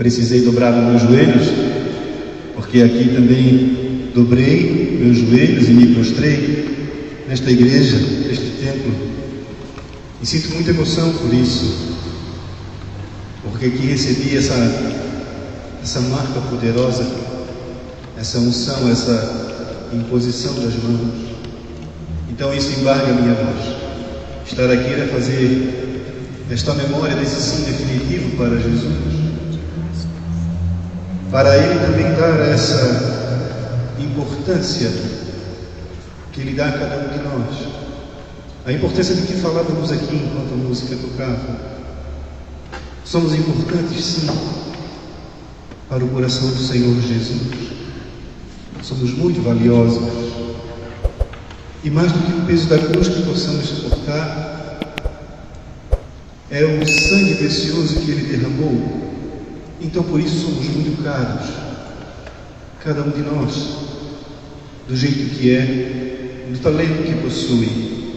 precisei dobrar os meus joelhos, porque aqui também dobrei meus joelhos e me prostrei nesta igreja, neste templo, e sinto muita emoção por isso, porque aqui recebi essa marca poderosa, essa unção, essa imposição das mãos. Então isso embarga a minha voz. Estar aqui era fazer esta memória desse sim definitivo para Jesus, para Ele também dar essa importância que Ele dá a cada um de nós, a importância do que falávamos aqui enquanto a música tocava. Somos importantes sim para o coração do Senhor Jesus, somos muito valiosos, e mais do que o peso da cruz que possamos suportar, é o sangue precioso que Ele derramou. Então por isso somos muito caros, cada um de nós, do jeito que é, no talento que possui,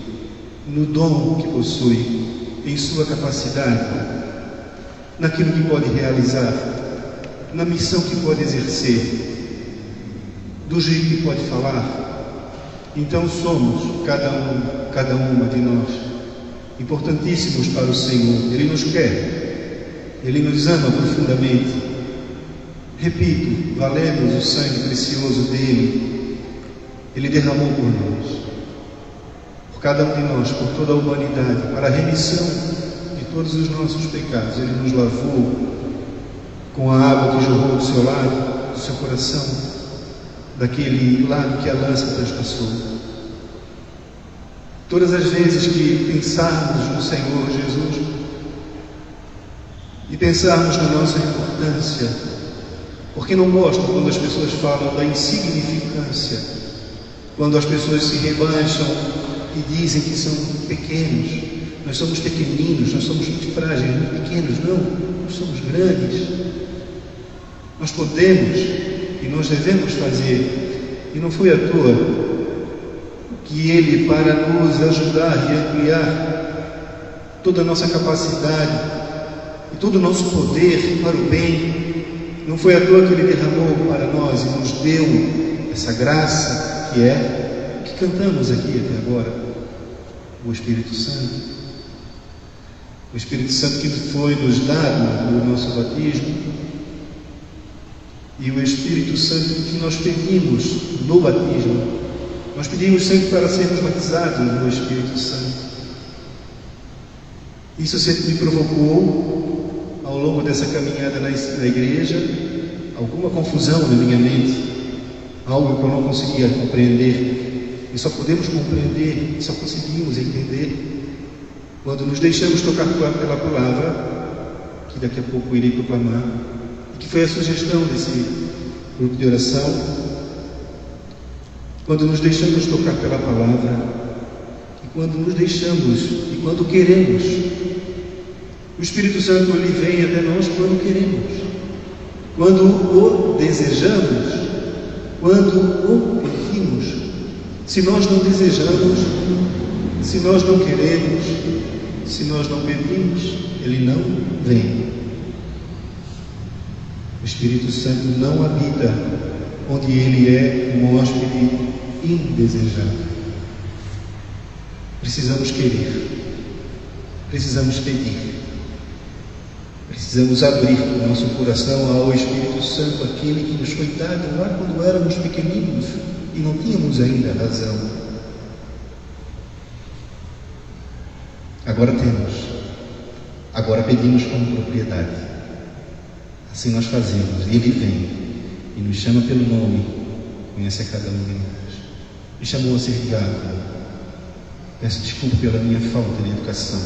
no dom que possui, em sua capacidade, naquilo que pode realizar, na missão que pode exercer, do jeito que pode falar. Então somos, cada uma de nós, importantíssimos para o Senhor. Ele nos quer, Ele nos ama profundamente. Repito, valemos o sangue precioso dEle. Ele derramou por nós, por cada um de nós, por toda a humanidade, para a remissão de todos os nossos pecados. Ele nos lavou com a água que jorrou do seu lado, do seu coração, daquele lado que a lança transpassou. Todas as vezes que pensarmos no Senhor Jesus e pensarmos na nossa importância, porque não gosto quando as pessoas falam da insignificância, quando as pessoas se rebaixam e dizem que são pequenos. Nós somos pequeninos, nós somos muito frágeis, muito pequenos. Não, nós somos grandes. Nós podemos e nós devemos fazer. E não foi à toa que Ele, para nos ajudar e ampliar toda a nossa capacidade e todo o nosso poder para o bem, não foi à toa que Ele derramou para nós e nos deu essa graça que é o que cantamos aqui até agora, o Espírito Santo. O Espírito Santo que foi nos dado no nosso batismo, e o Espírito Santo que nós pedimos no batismo. Nós pedimos sempre para sermos batizados no Espírito Santo. Isso sempre me provocou, ao longo dessa caminhada na igreja, alguma confusão na minha mente, algo que eu não conseguia compreender. E só podemos compreender, só conseguimos entender quando nos deixamos tocar pela palavra, que daqui a pouco irei proclamar, e que foi a sugestão desse grupo de oração. Quando nos deixamos tocar pela palavra, e quando nos deixamos, e quando queremos, o Espírito Santo ele vem até nós quando queremos, quando o desejamos, quando o pedimos. Se nós não desejamos, se nós não queremos, se nós não pedimos, Ele não vem. O Espírito Santo não habita onde Ele é um hóspede indesejado. Precisamos querer, precisamos pedir, precisamos abrir o nosso coração ao Espírito Santo, aquele que nos foi dado lá quando éramos pequeninos e não tínhamos ainda razão. Agora temos, agora pedimos com propriedade. Assim nós fazemos, e Ele vem e nos chama pelo nome, conhece a cada um de nós. Me chamou a ser diácono. Peço desculpa pela minha falta de educação.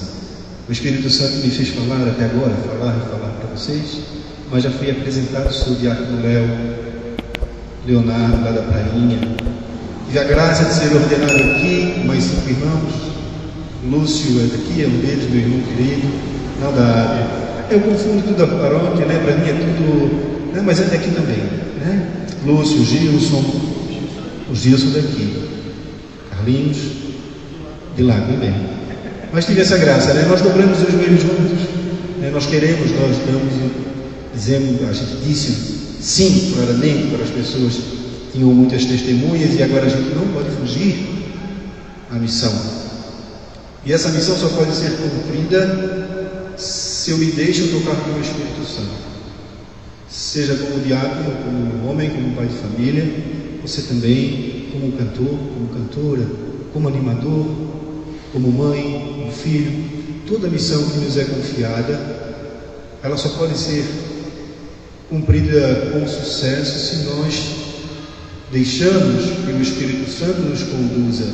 O Espírito Santo me fez falar até agora, falar para vocês, mas já fui apresentado, sou o diácono Leonardo, lá da Prainha. Tive a graça de ser ordenado aqui, mais 5 irmãos. Lúcio é daqui, é um deles, meu irmão querido, não da área. Eu confundo tudo da paróquia, né? Para mim é tudo, né? Mas é daqui também, né? Lúcio, Gilson, o Gilson daqui, Carlinhos, de lá também. Mas tive essa graça, né? Nós dobramos os joelhos juntos, né? Nós queremos, nós damos a gente disse sim claramente para as pessoas, tinham muitas testemunhas, e agora a gente não pode fugir à missão. E essa missão só pode ser cumprida se eu me deixo tocar pelo Espírito Santo. Seja como diácono, como homem, como pai de família, você também, como cantor, como cantora, como animador, como mãe, como filho, toda missão que nos é confiada, ela só pode ser cumprida com sucesso se nós deixamos que o Espírito Santo nos conduza,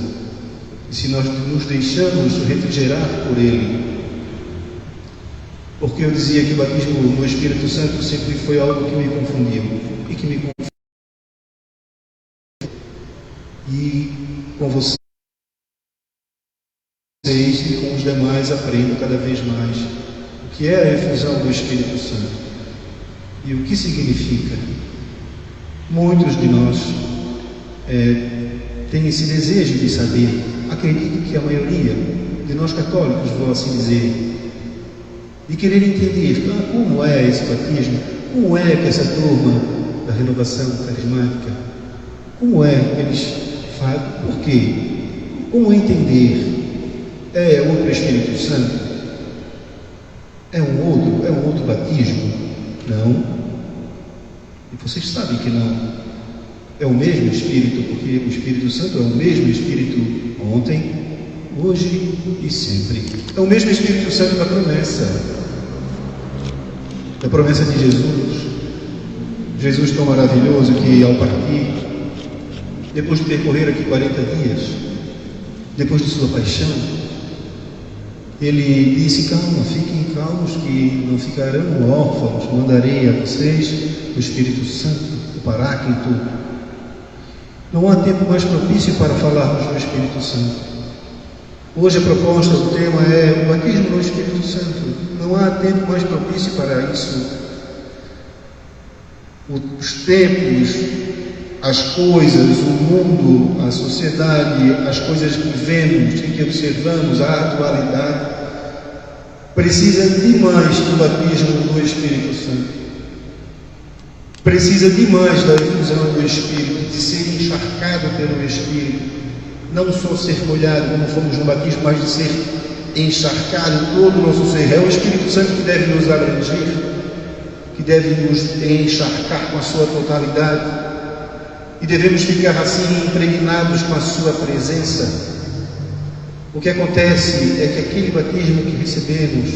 e se nós nos deixamos refrigerar por Ele. Porque eu dizia que o batismo no Espírito Santo sempre foi algo que me confundiu, e que me confundiu. E com vocês e com os demais aprendo cada vez mais o que é a efusão do Espírito Santo e o que significa. Muitos de nós têm esse desejo de saber. Acredito que a maioria de nós católicos, vou assim dizer, de querer entender como é esse batismo, como é que essa turma da renovação carismática, como é que eles fazem, por quê? Como entender? É outro Espírito Santo? É um outro batismo? Não. E vocês sabem que não. É o mesmo Espírito, porque o Espírito Santo é o mesmo Espírito ontem, hoje e sempre. É o mesmo Espírito Santo da promessa de Jesus. Jesus tão maravilhoso que, ao partir, depois de percorrer aqui 40 dias, depois de sua paixão, ele disse: calma, fiquem calmos, que não ficarão órfãos, mandarei a vocês o Espírito Santo, o Paráclito. Não há tempo mais propício para falarmos do Espírito Santo. Hoje a proposta, o tema é o batismo no Espírito Santo. Não há tempo mais propício para isso. Os tempos, as coisas, o mundo, a sociedade, as coisas que vemos e que observamos, a atualidade, precisa demais do batismo do Espírito Santo. Precisa demais da efusão do Espírito, de ser encharcado pelo Espírito. Não só ser molhado como fomos no batismo, mas de ser encharcado todo o nosso ser. É o Espírito Santo que deve nos abranger, que deve nos encharcar com a sua totalidade. E devemos ficar assim impregnados com a sua presença. O que acontece é que aquele batismo que recebemos,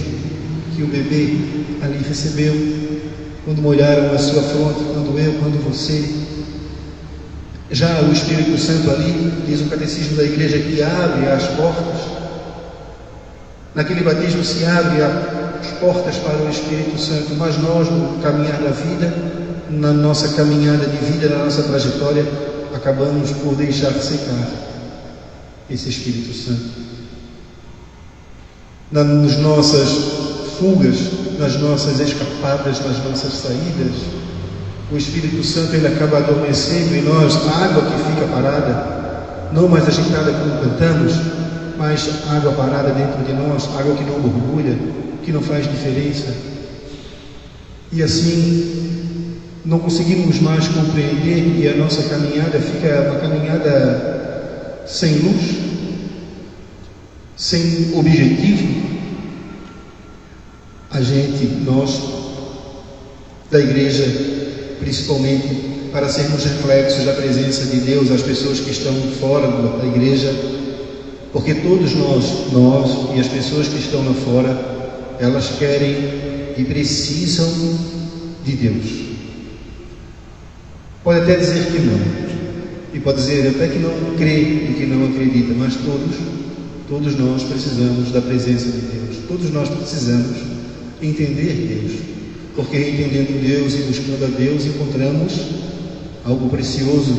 que o bebê ali recebeu, quando molharam a sua fronte, quando eu, quando você, já o Espírito Santo ali, diz o catecismo da igreja, que abre as portas. Naquele batismo se abre as portas para o Espírito Santo, mas nós, no caminhar da vida, na nossa caminhada de vida, na nossa trajetória, acabamos por deixar secar esse Espírito Santo. Nas nossas fugas, nas nossas escapadas, nas nossas saídas, o Espírito Santo ele acaba adormecendo em nós, a água que fica parada, não mais agitada como cantamos, mas água parada dentro de nós, água que não borbulha, que não faz diferença. E assim não conseguimos mais compreender, e a nossa caminhada fica uma caminhada sem luz, sem objetivo. Nós da igreja, principalmente para sermos reflexos da presença de Deus às pessoas que estão fora da igreja, porque todos nós e as pessoas que estão lá fora, elas querem e precisam de Deus. Pode até dizer que não, e pode dizer até que não crê e que não acredita, mas todos nós precisamos da presença de Deus. Todos nós precisamos entender Deus, porque entendendo Deus e buscando a Deus, encontramos algo precioso,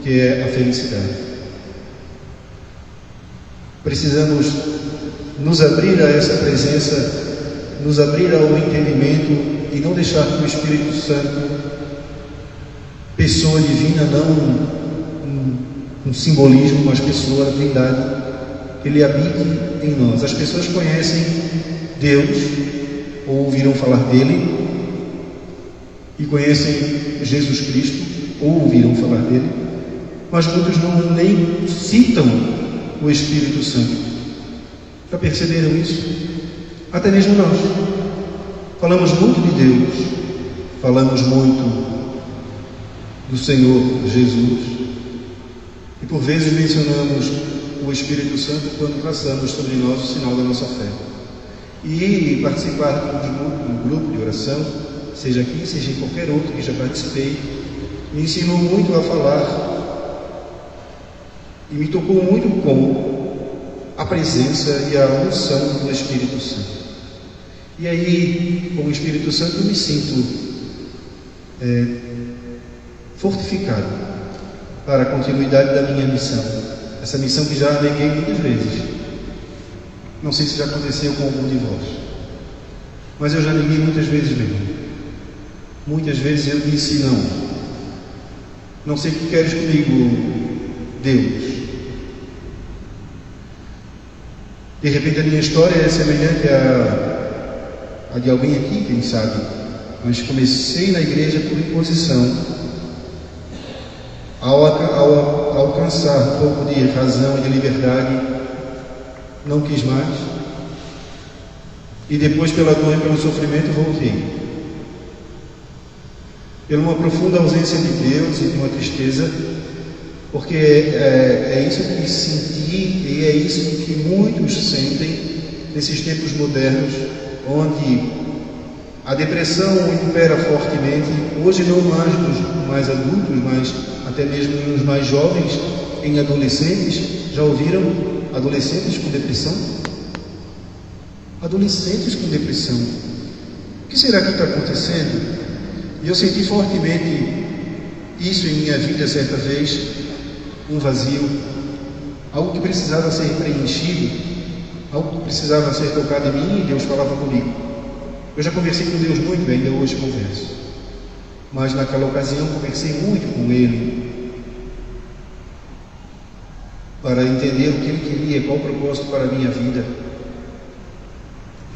que é a felicidade. Precisamos nos abrir a essa presença, nos abrir ao entendimento e não deixar que o Espírito Santo, pessoa divina, não um simbolismo, mas pessoa da Trindade, ele habite em nós. As pessoas conhecem Deus, ou ouviram falar dele, e conhecem Jesus Cristo, ou ouviram falar dele, mas muitos não nem citam o Espírito Santo. Já perceberam isso? Até mesmo nós. Falamos muito de Deus, falamos muito do Senhor Jesus, e por vezes mencionamos o Espírito Santo quando traçamos sobre nós o sinal da nossa fé. E participar de um grupo de oração, seja aqui, seja em qualquer outro que já participei, me ensinou muito a falar e me tocou muito com a presença e a unção do Espírito Santo. E aí, com o Espírito Santo, eu me sinto fortificado para a continuidade da minha missão. Essa missão que já neguei muitas vezes. Não sei se já aconteceu com algum de vós, mas eu já neguei muitas vezes mesmo. Muitas vezes eu disse não. Não sei o que queres comigo, Deus. De repente a minha história é semelhante a de alguém aqui, quem sabe. Mas comecei na igreja por imposição. Ao alcançar um pouco de razão e de liberdade, não quis mais. E depois, pela dor e pelo sofrimento, voltei. Pela uma profunda ausência de Deus e de uma tristeza, porque é isso que senti e é isso que muitos sentem nesses tempos modernos, onde a depressão impera fortemente, hoje não mais nos mais adultos, mas até mesmo nos mais jovens, em adolescentes. Já ouviram adolescentes com depressão? Adolescentes com depressão. O que será que está acontecendo? E eu senti fortemente isso em minha vida certa vez, um vazio, algo que precisava ser preenchido, algo que precisava ser tocado em mim, e Deus falava comigo. Eu já conversei com Deus muito, ainda hoje converso, mas naquela ocasião conversei muito com Ele, para entender o que Ele queria, qual o propósito para a minha vida.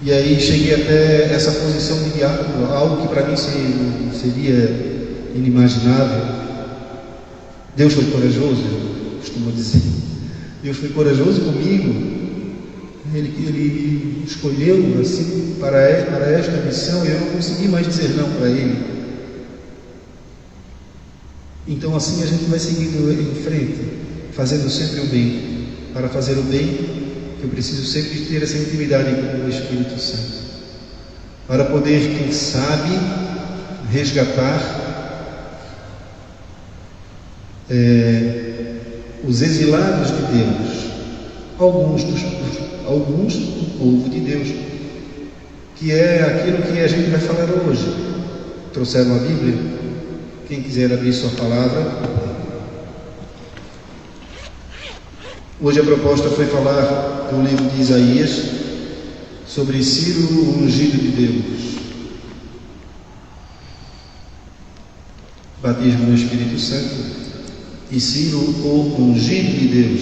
E aí cheguei até essa posição de diácono, algo que para mim seria inimaginável. Deus foi corajoso, eu costumo dizer. Deus foi corajoso comigo. Ele me escolheu assim para esta missão, e eu não consegui mais dizer não para Ele. Então assim a gente vai seguindo em frente, fazendo sempre o bem. Para fazer o bem, eu preciso sempre ter essa intimidade com o Espírito Santo, para poder, quem sabe, resgatar os exilados de Deus, alguns do povo de Deus, que é aquilo que a gente vai falar hoje. Trouxeram a Bíblia? Quem quiser abrir sua palavra. Hoje a proposta foi falar do livro de Isaías, sobre Ciro, o ungido de Deus. Batismo no Espírito Santo. E Ciro, o ungido de Deus.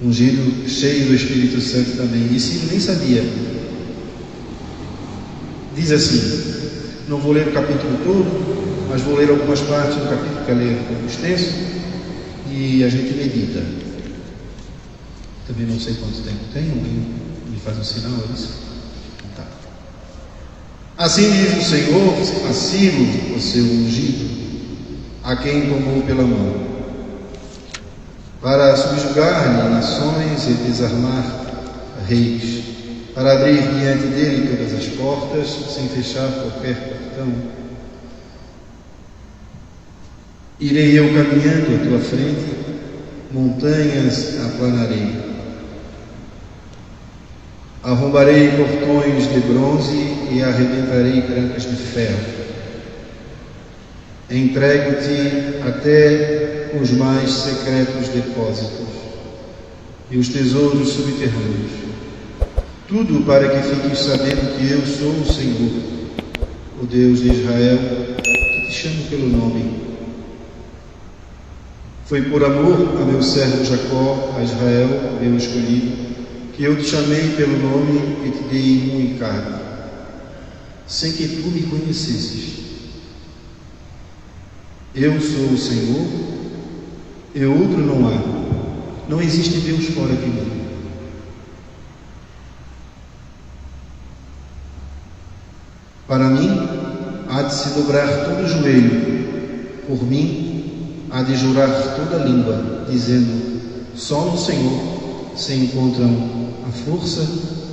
Ungido, cheio do Espírito Santo também. E Ciro nem sabia. Diz assim, não vou ler o capítulo todo, mas vou ler algumas partes do capítulo, que é ler um pouco extenso, e a gente medita. Também não sei quanto tempo tem, alguém me faz um sinal, é isso? Tá. Assim diz o Senhor a Ciro, o seu ungido, a quem tomou pela mão, para subjugar-lhe nações e desarmar reis, para abrir diante dele todas as portas, sem fechar qualquer portão. Irei eu caminhando à tua frente, montanhas aplanarei. Arrombarei portões de bronze e arrebentarei trancas de ferro. Entrego-te até os mais secretos depósitos e os tesouros subterrâneos. Tudo para que fiques sabendo que eu sou o Senhor, o Deus de Israel, que te chamo pelo nome. Foi por amor a meu servo Jacó, a Israel, meu escolhido, que eu te chamei pelo nome e te dei um encargo. sem que tu me conhecesses. Eu sou o Senhor, e outro não há. Não existe Deus fora de mim. Para mim, há de se dobrar todo o joelho. Por mim, há de jurar toda a língua, dizendo: só no Senhor se encontram a força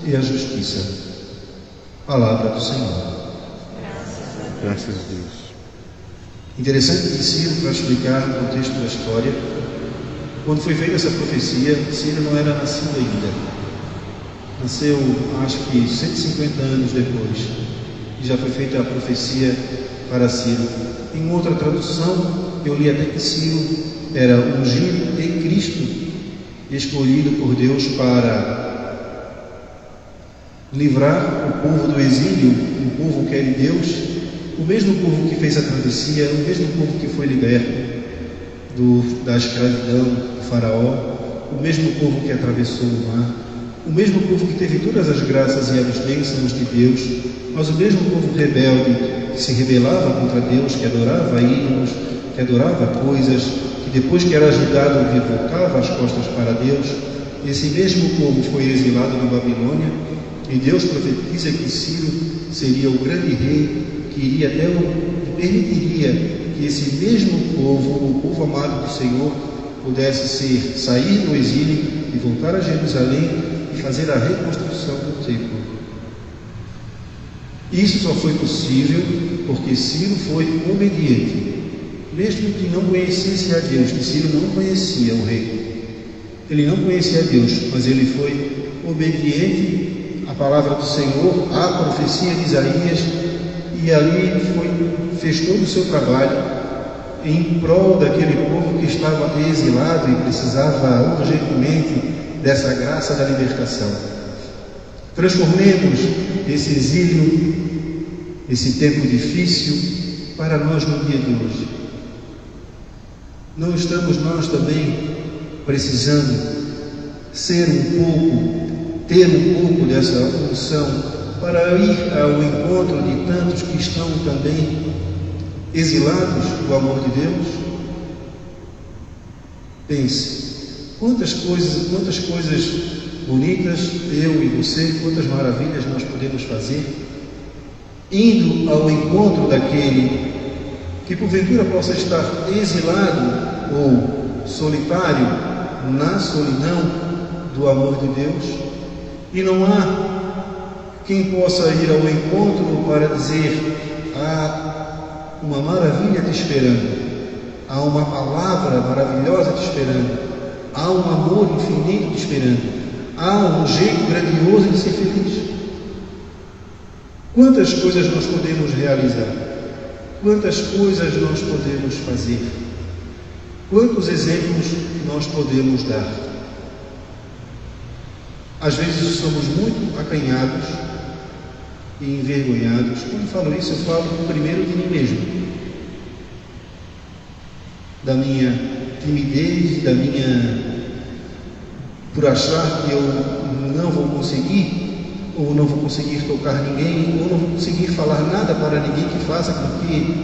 e a justiça. Palavra do Senhor. Graças a Deus. Interessante que Ciro, para explicar o contexto da história, quando foi feita essa profecia, Ciro não era nascido ainda. Nasceu, acho que 150 anos depois, e já foi feita a profecia para Ciro. Em outra tradução, eu li até que Ciro era ungido em Cristo, escolhido por Deus para livrar o povo do exílio, o povo que é de Deus, o mesmo povo que fez a travessia, o mesmo povo que foi liberto da escravidão do faraó, o mesmo povo que atravessou o mar, o mesmo povo que teve todas as graças e as bênçãos de Deus, mas o mesmo povo rebelde que se rebelava contra Deus, que adorava ídolos, que adorava coisas, que depois que era ajudado voltava as costas para Deus. Esse mesmo povo foi exilado na Babilônia, e Deus profetiza que Ciro seria o grande rei, que iria até permitiria que esse mesmo povo, o povo amado do Senhor, pudesse sair do exílio e voltar a Jerusalém e fazer a reconstrução do templo. Isso só foi possível porque Ciro foi obediente, mesmo que não conhecesse a Deus, que Ciro não conhecia o rei. Ele não conhecia a Deus, mas ele foi obediente à palavra do Senhor, à profecia de Isaías, e ali fez todo o seu trabalho em prol daquele povo que estava exilado e precisava urgentemente dessa graça da libertação. Transformemos esse exílio, esse tempo difícil, para nós no dia de hoje. Não estamos nós também precisando ter um pouco dessa unção para ir ao encontro de tantos que estão também exilados do amor de Deus? Pense, quantas coisas bonitas, eu e você, quantas maravilhas nós podemos fazer, indo ao encontro daquele que porventura possa estar exilado ou solitário na solidão do amor de Deus, e não há quem possa ir ao encontro para dizer: há uma maravilha te esperando, há uma palavra maravilhosa te esperando, há um amor infinito te esperando, há um jeito grandioso de ser feliz. Quantas coisas nós podemos realizar? Quantas coisas nós podemos fazer? Quantos exemplos nós podemos dar? Às vezes somos muito acanhados e envergonhados. Quando falo isso, eu falo primeiro de mim mesmo, da minha timidez, por achar que eu não vou conseguir, ou não vou conseguir tocar ninguém, ou não vou conseguir falar nada para ninguém que faça com que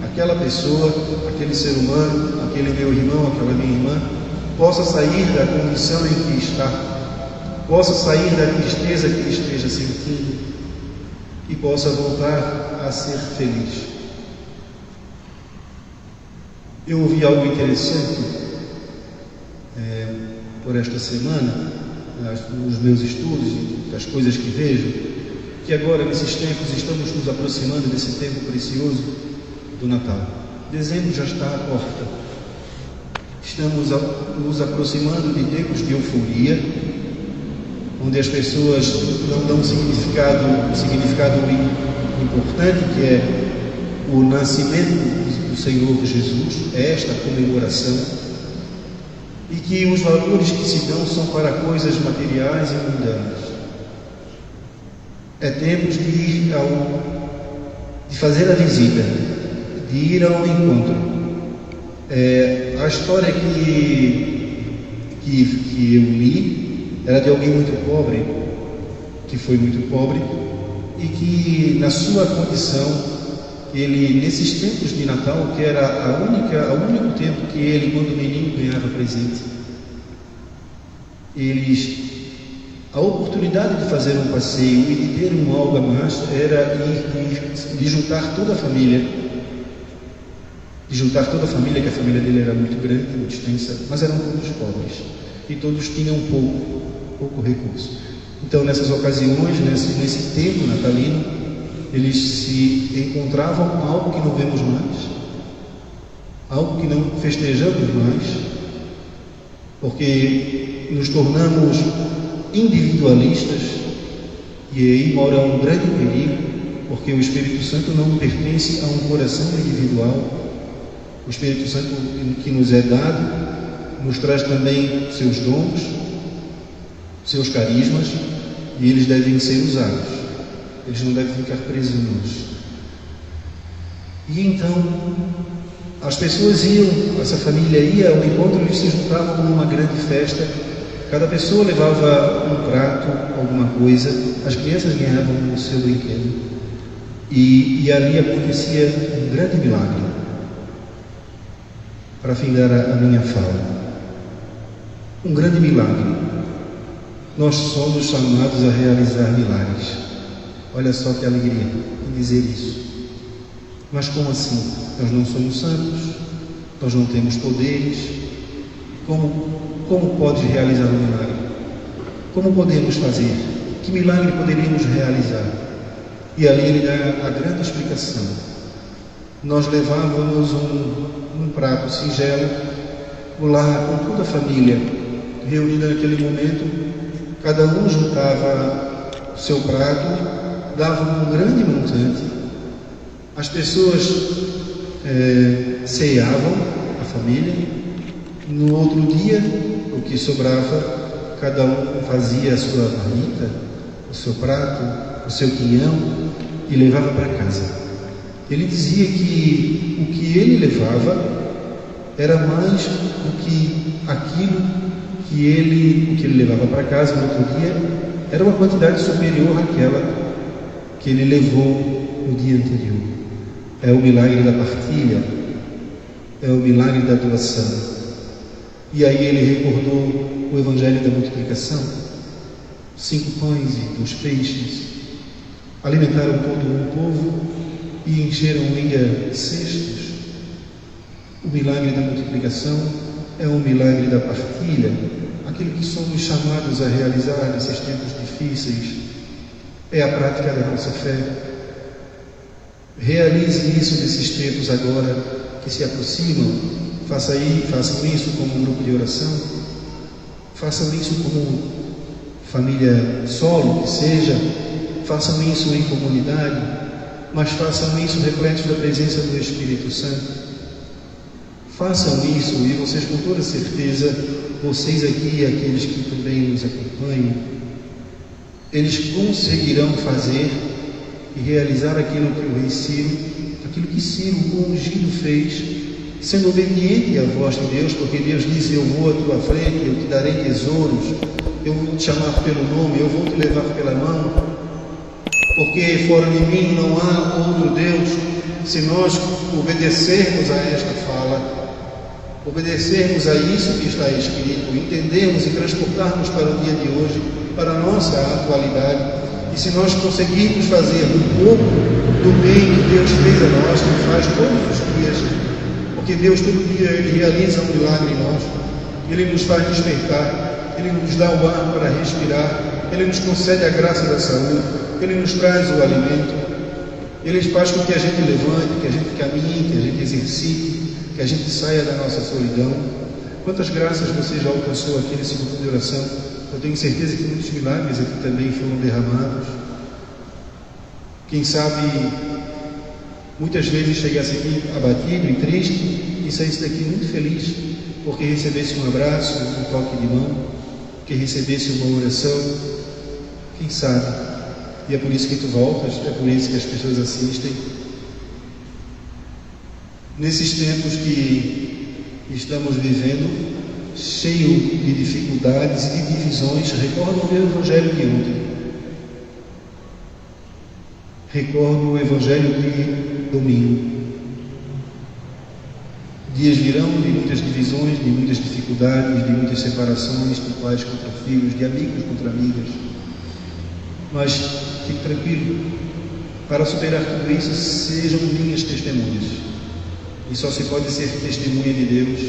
aquela pessoa, aquele ser humano, aquele meu irmão, aquela minha irmã, possa sair da condição em que está, possa sair da tristeza que esteja sentindo, e possa voltar a ser feliz. Eu ouvi algo interessante por esta semana, nos meus estudos, das coisas que vejo, que agora nesses tempos estamos nos aproximando desse tempo precioso do Natal. Dezembro já está à porta. Estamos nos aproximando de tempos de euforia, onde as pessoas não dão um significado importante, que é o nascimento do Senhor Jesus, é esta comemoração, e que os valores que se dão são para coisas materiais e mundanas. É tempo de fazer a visita, de ir ao encontro. A história que eu li era de alguém muito pobre, que foi muito pobre, e que na sua condição, ele, nesses tempos de Natal, que era o único tempo que ele, quando menino, ganhava presente, a oportunidade de fazer um passeio e de ter um algo a mais era de juntar toda a família, que a família dele era muito grande, muito extensa, mas eram todos pobres e todos tinham pouco recurso. Então, nessas ocasiões, nesse tempo natalino, eles se encontravam com algo que não vemos mais, algo que não festejamos mais, porque nos tornamos individualistas, e aí mora um grande perigo, porque o Espírito Santo não pertence a um coração individual. O Espírito Santo que nos é dado nos traz também seus dons, seus carismas, e eles devem ser usados, eles não devem ficar presos em nós. E então as pessoas iam, essa família ia ao encontro, eles se juntavam numa grande festa. Cada pessoa levava um prato, alguma coisa, as crianças ganhavam o seu brinquedo, e ali acontecia um grande milagre. Para findar a minha fala, um grande milagre. Nós somos chamados a realizar milagres. Olha só que alegria em dizer isso. Mas como assim? Nós não somos santos, nós não temos poderes. Como pode realizar um milagre? Como podemos fazer? Que milagre poderíamos realizar? E ali ele dá a grande explicação. Nós levávamos um prato singelo, lá com toda a família reunida naquele momento, cada um juntava o seu prato, dava um grande montante, as pessoas ceavam, a família. No outro dia, o que sobrava, cada um fazia a sua marmita, o seu prato, o seu quinhão, e levava para casa. Ele dizia que o que ele levava era mais do que aquilo o que ele levava para casa no outro dia, era uma quantidade superior àquela que ele levou no dia anterior. É o milagre da partilha, é o milagre da doação. E aí ele recordou o evangelho da multiplicação, 5 pães e 2 peixes, alimentaram todo um povo e encheram ainda cestos. O milagre da multiplicação é o milagre da partilha, aquilo que somos chamados a realizar nesses tempos difíceis. É a prática da nossa fé. Realize isso nesses tempos agora que se aproximam. Façam isso como um grupo de oração. Façam isso como família solo, que seja. Façam isso em comunidade, mas façam isso repletos da presença do Espírito Santo. Façam isso e vocês, com toda certeza, vocês aqui e aqueles que também nos acompanham, eles conseguirão fazer e realizar aquilo que o rei Ciro, aquilo que Ciro, o ungido, fez, sendo obediente à voz de Deus, porque Deus disse: eu vou à tua frente, eu te darei tesouros, eu vou te chamar pelo nome, eu vou te levar pela mão, porque fora de mim não há outro Deus. Se nós obedecermos a esta fala, obedecermos a isso que está escrito, entendermos e transportarmos para o dia de hoje, para a nossa atualidade, e se nós conseguirmos fazer um pouco do bem que Deus fez a nós, que faz todos os dias, porque Deus todo dia realiza um milagre em nós, Ele nos faz despertar, Ele nos dá o ar para respirar, Ele nos concede a graça da saúde, Ele nos traz o alimento, Ele faz com que a gente levante, que a gente caminhe, que a gente exercite, que a gente saia da nossa solidão. Quantas graças você já alcançou aqui nesse grupo de oração? Eu tenho certeza que muitos milagres aqui também foram derramados. Quem sabe, muitas vezes chegasse aqui abatido e triste e saísse daqui muito feliz, porque recebesse um abraço, um toque de mão, que recebesse uma oração. Quem sabe? E é por isso que tu voltas, é por isso que as pessoas assistem. Nesses tempos que estamos vivendo, cheio de dificuldades e de divisões, recordam o meu evangelho de ontem. recordo o Evangelho de domingo. Dias virão de muitas divisões, de muitas dificuldades, de muitas separações, de pais contra filhos, de amigos contra amigas. Mas fique tranquilo, para superar tudo isso, sejam minhas testemunhas. E só se pode ser testemunha de Deus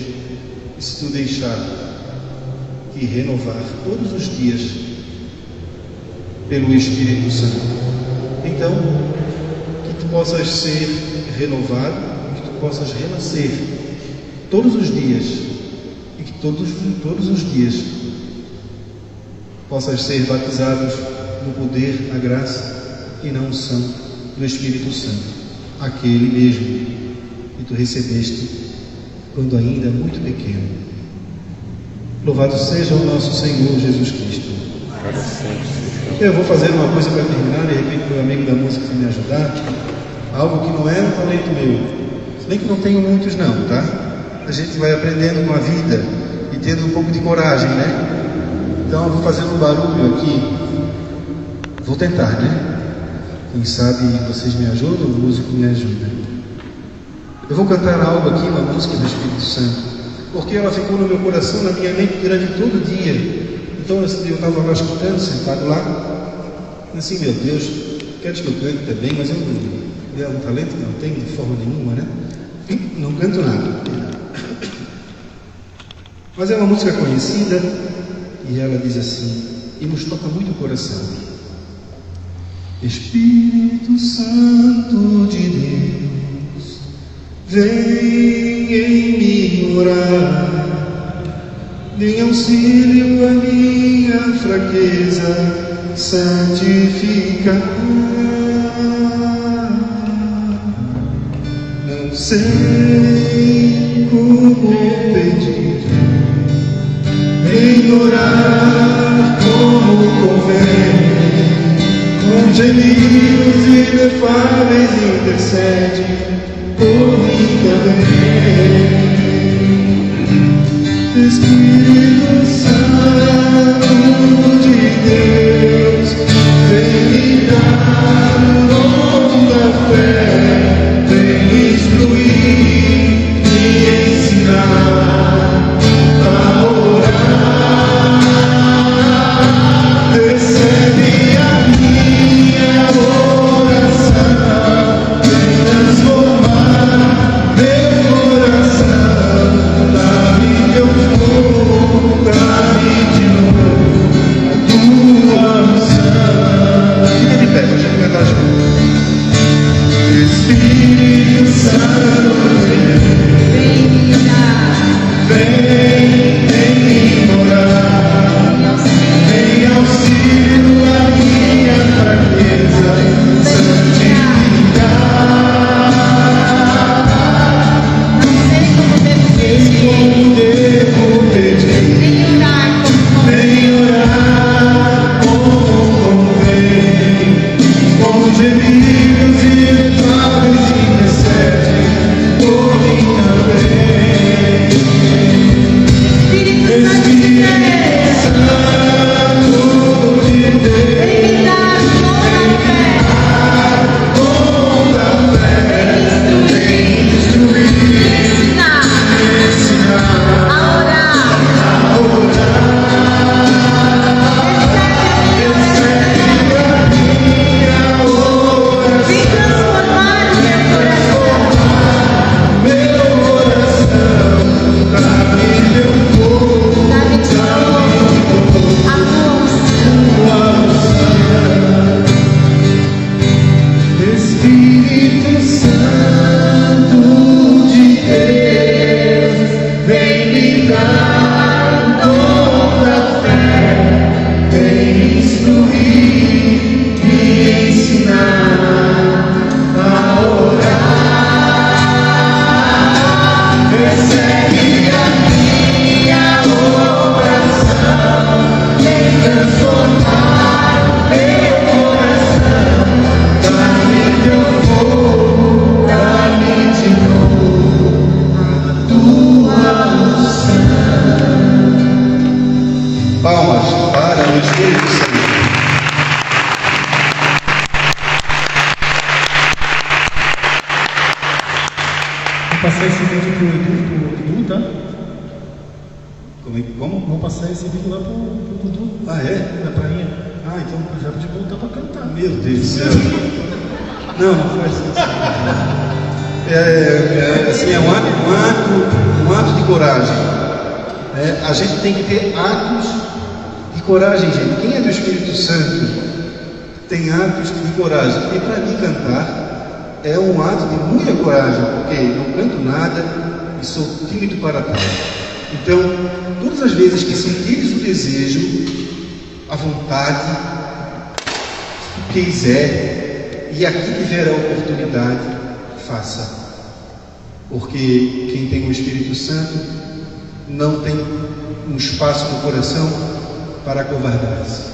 se tu deixar e renovar todos os dias pelo Espírito Santo. Então, que tu possas ser renovado, que tu possas renascer todos os dias, e que todos os dias possas ser batizados no poder, na graça e na unção do Espírito Santo, aquele mesmo que tu recebeste quando ainda muito pequeno. Louvado seja o nosso Senhor Jesus Cristo. Eu vou fazer uma coisa para terminar, de repente meu amigo da música vai me ajudar, algo que não é um talento meu, se bem que não tenho muitos não, tá? A gente vai aprendendo com a vida e tendo um pouco de coragem, né? Então eu vou fazer um barulho aqui, vou tentar, né? Quem sabe vocês me ajudam, o músico me ajuda. Eu vou cantar algo aqui, uma música do Espírito Santo, porque ela ficou no meu coração, na minha mente durante todo o dia. Então eu estava lá escutando, sentado lá, assim, meu Deus, queres que eu cante também, mas eu não, é um talento que não tenho de forma nenhuma, né? Não canto nada. Mas é uma música conhecida e ela diz assim, e nos toca muito o coração. Espírito Santo de Deus, vem em mim orar, vem auxílio a minha fraqueza santificar. Não sei como pedir, vem orar como convém, com gemidos inefáveis intercede por mim também. Espírito Santo de Deus, vem me dar o dom da fé, vem me instruir, me ensinar a orar. Recebe a minha oração, vem transformar meu coração, dá-me teu fogo, dá-me de novo a tua unção. Fica de pé, pra gente cantar junto. Espírito Santo, vem me dar, vem em mim morar, vem auxílio a minha fraqueza santificar. Não sei como devo pedir, vem orar como convém, com gemidos inefáveis intercede por mim também. Espírito Santo de Deus, vem me dar o dom da fé, vem instruir, me ensinar a orar. Recebe a minha oração, vem transformar meu coração, dá-me teu fogo, dá-me a tua unção. Espírito Santo de Deus, vem me dar o dom da fé, vem instruir, me ensinar a orar. Recebe a minha oração, vem transformar meu coração, dá-me teu fogo, dá-me de novo a tua unção. Palmas para o Espírito Santo. pro Dudu, tá? Como? Vou passar esse vídeo lá pro Dudu. Ah, é? Na prainha. Ah, então. Já pode voltar pra cantar. Meu Deus do céu. Não faz isso. Assim, é um ato de coragem. A gente tem que ter atos de coragem, gente. Quem é do Espírito Santo tem atos de coragem. E para mim cantar é um ato de muita coragem, porque não canto nada e sou tímido para tal. Então, todas as vezes que sentires o desejo, a vontade, se quiser, e aqui tiver a oportunidade, faça. Porque quem tem o Espírito Santo não tem um espaço no coração para acovardar-se.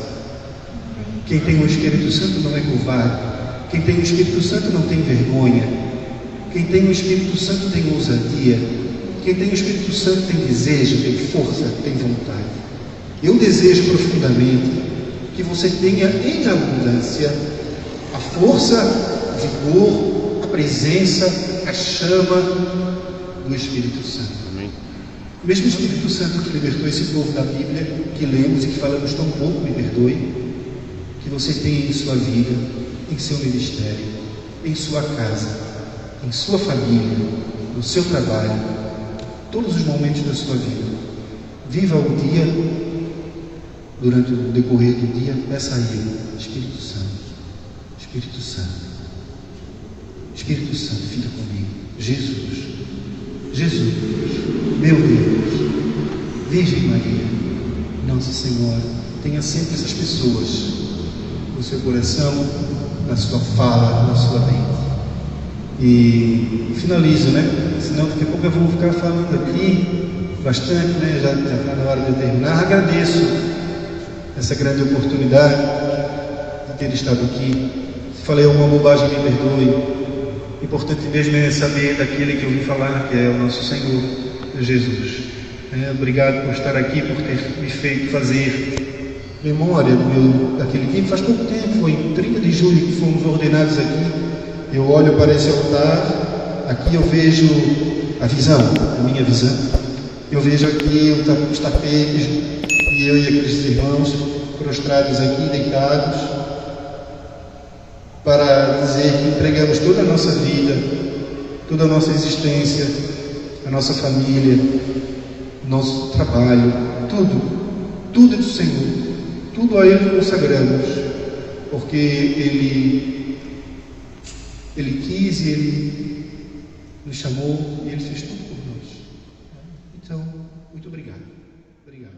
Quem tem o Espírito Santo não é covarde. Quem tem o Espírito Santo não tem vergonha. Quem tem o Espírito Santo tem ousadia. Quem tem o Espírito Santo tem desejo, tem força, tem vontade. Eu desejo profundamente que você tenha em abundância a força, o vigor, a presença, a chama do Espírito Santo. Amém. O mesmo Espírito Santo que libertou esse povo da Bíblia, que lemos e que falamos tão pouco, me perdoe, que você tenha em sua vida, em seu ministério, em sua casa, em sua família, no seu trabalho, todos os momentos da sua vida. Viva o dia, durante o decorrer do dia, peça a Ele: Espírito Santo, Espírito Santo, Espírito Santo, fica comigo. Jesus, Jesus, meu Deus, Virgem Maria, Nossa Senhora, tenha sempre essas pessoas no seu coração, na sua fala, na sua mente. E finalizo, né? Senão daqui a pouco eu vou ficar falando aqui bastante, né? Já está na hora de eu terminar. Agradeço essa grande oportunidade de ter estado aqui. Se falei alguma bobagem, me perdoe. O importante mesmo é saber daquele que eu vim falar, que é o nosso Senhor Jesus. Obrigado por estar aqui, por ter me feito fazer memória daquele dia. Faz pouco tempo, foi em 30 de julho que fomos ordenados aqui. Eu olho para esse altar, aqui eu vejo a visão, a minha visão. Eu vejo aqui os tapetes, e eu e aqueles irmãos prostrados aqui, deitados, para dizer que entregamos toda a nossa vida, toda a nossa existência, a nossa família, o nosso trabalho, tudo é do Senhor, tudo a Ele consagramos, porque Ele quis e Ele nos chamou e Ele fez tudo por nós. Então, muito obrigado. Obrigado.